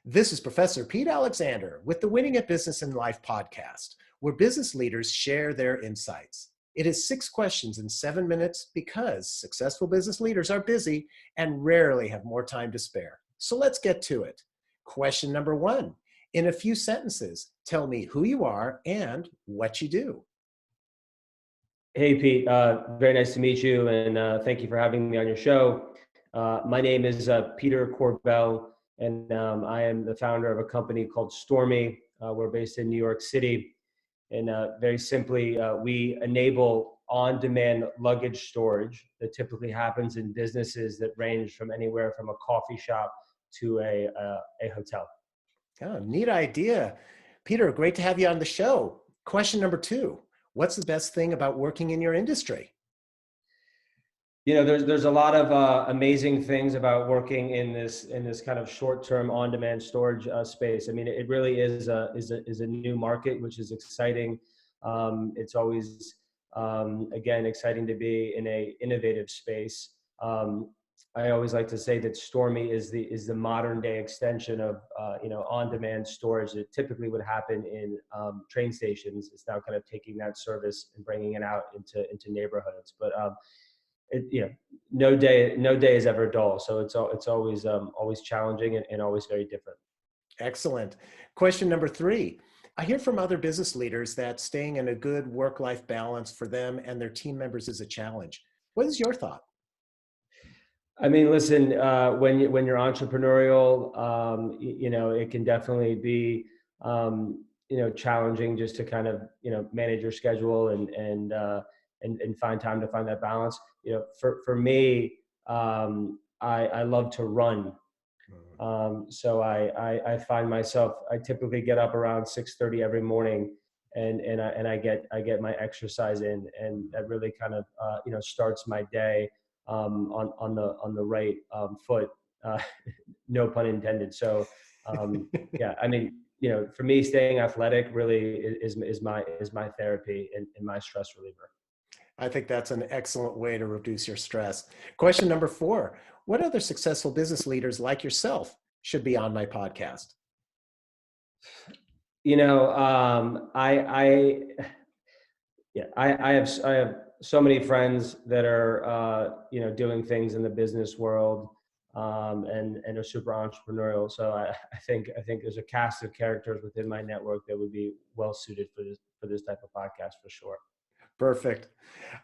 This is Professor Pete Alexander with the Winning at Business and Life podcast, where business leaders share their insights. It is 6 questions in 7 minutes because successful business leaders are busy and rarely have more time to spare. So let's get to it. Question number 1. In a few sentences, tell me who you are and what you do. Hey, Pete. Very nice to meet you, and thank you for having me on your show. My name is Peter Korbel, and I am the founder of a company called Stormy. We're based in New York City, and very simply, we enable on-demand luggage storage that typically happens in businesses that range from anywhere from a coffee shop to a hotel. Oh, neat idea. Peter, great to have you on the show. Question number 2. What's the best thing about working in your industry? You know, there's a lot of amazing things about working in this kind of short-term on-demand storage space. I mean, it really is a new market, which is exciting. It's always again exciting to be in a innovative space. I always like to say that Stormy is the modern day extension of on-demand storage that typically would happen in train stations. It's now kind of taking that service and bringing it out into neighborhoods, but no day is ever dull. So it's always challenging and always very different. Excellent. Question number 3. I hear from other business leaders that staying in a good work-life balance for them and their team members is a challenge. What is your thought? I mean, listen, when you're entrepreneurial, it can definitely be challenging just to kind of manage your schedule and find time to find that balance. For me, I love to run. So I find myself, I typically get up around 6:30 every morning, and I get my exercise in, and that really kind of starts my day on the right foot, no pun intended. So yeah, I mean, for me, staying athletic really is my therapy and my stress reliever. I think that's an excellent way to reduce your stress. Question number 4. What other successful business leaders like yourself should be on my podcast? I have so many friends that are doing things in the business world, and are super entrepreneurial. So I think there's a cast of characters within my network that would be well suited for this type of podcast for sure. Perfect.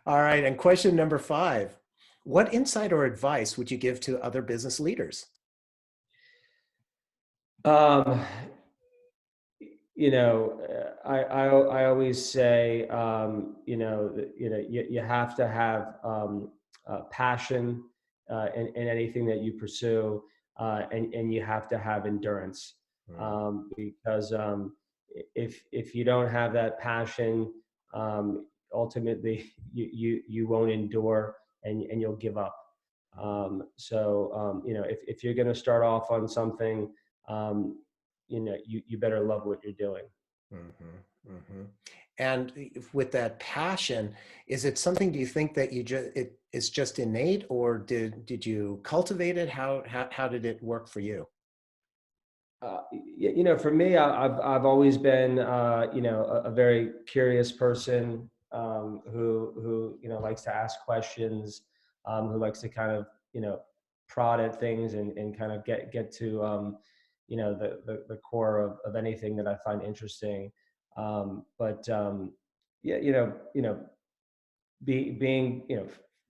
All right. And question number 5. What insight or advice would you give to other business leaders? Um, I always say, you have to have passion in anything that you pursue, and you have to have endurance, because if you don't have that passion, ultimately you won't endure, and you'll give up. If you're going to start off on something, you better love what you're doing. Mm-hmm, mm-hmm. And with that passion, is it something, do you think that it is just innate, or did you cultivate it? How did it work for you? For me, I've always been, a very curious person, who likes to ask questions, who likes to kind of, prod at things and kind of get to, the core of anything that I find interesting. But yeah, being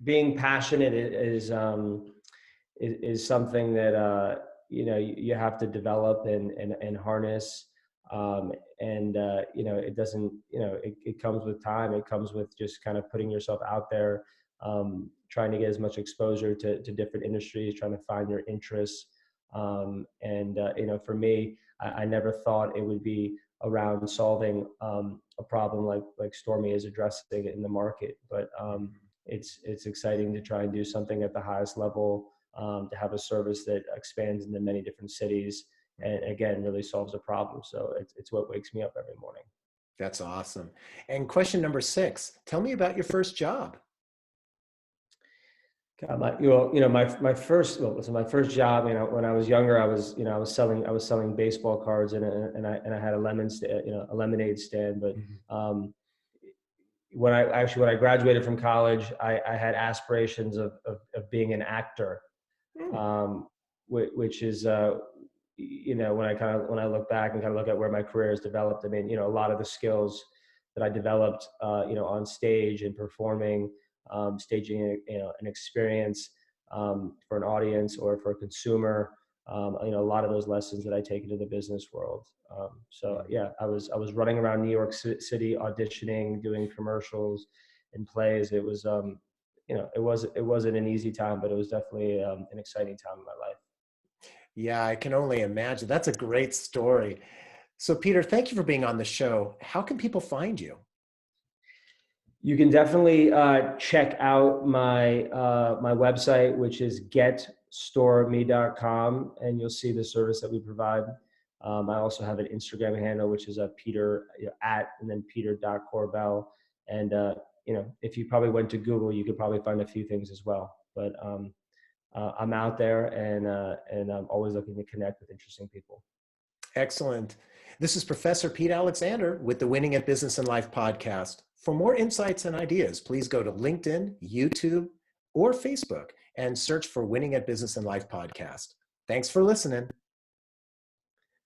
being passionate is something that you have to develop and harness. It doesn't, it comes with time. It comes with just kind of putting yourself out there, trying to get as much exposure to different industries, trying to find your interests. For me, I never thought it would be around solving a problem like Stormy is addressing it in the market. But it's exciting to try and do something at the highest level, to have a service that expands into many different cities, and again, really solves a problem. So it's what wakes me up every morning. That's awesome. And question number 6, tell me about your first job. God, my first, well, listen, my first job, when I was younger, I was selling baseball cards, and I had a a lemonade stand. But Mhm. um, when I graduated from college, I had aspirations of being an actor, Mm. um, which is, when I look back and kind of look at where my career has developed. I mean, a lot of the skills that I developed, on stage and performing, staging, an experience, for an audience or for a consumer. A lot of those lessons that I take into the business world. So Mm. yeah, I was running around New York City auditioning, doing commercials and plays. It was, it wasn't an easy time, but it was definitely, an exciting time in my life. Yeah, I can only imagine. That's a great story. So, Peter, thank you for being on the show. How can people find you? You can definitely, check out my website, which is getstoreme.com, and you'll see the service that we provide. I also have an Instagram handle, which is a Peter, at, and then Peter.Korbel. And if you probably went to Google, you could probably find a few things as well. But I'm out there, and I'm always looking to connect with interesting people. Excellent. This is Professor Pete Alexander with the Winning at Business and Life podcast. For more insights and ideas, please go to LinkedIn, YouTube, or Facebook and search for Winning at Business and Life podcast. Thanks for listening.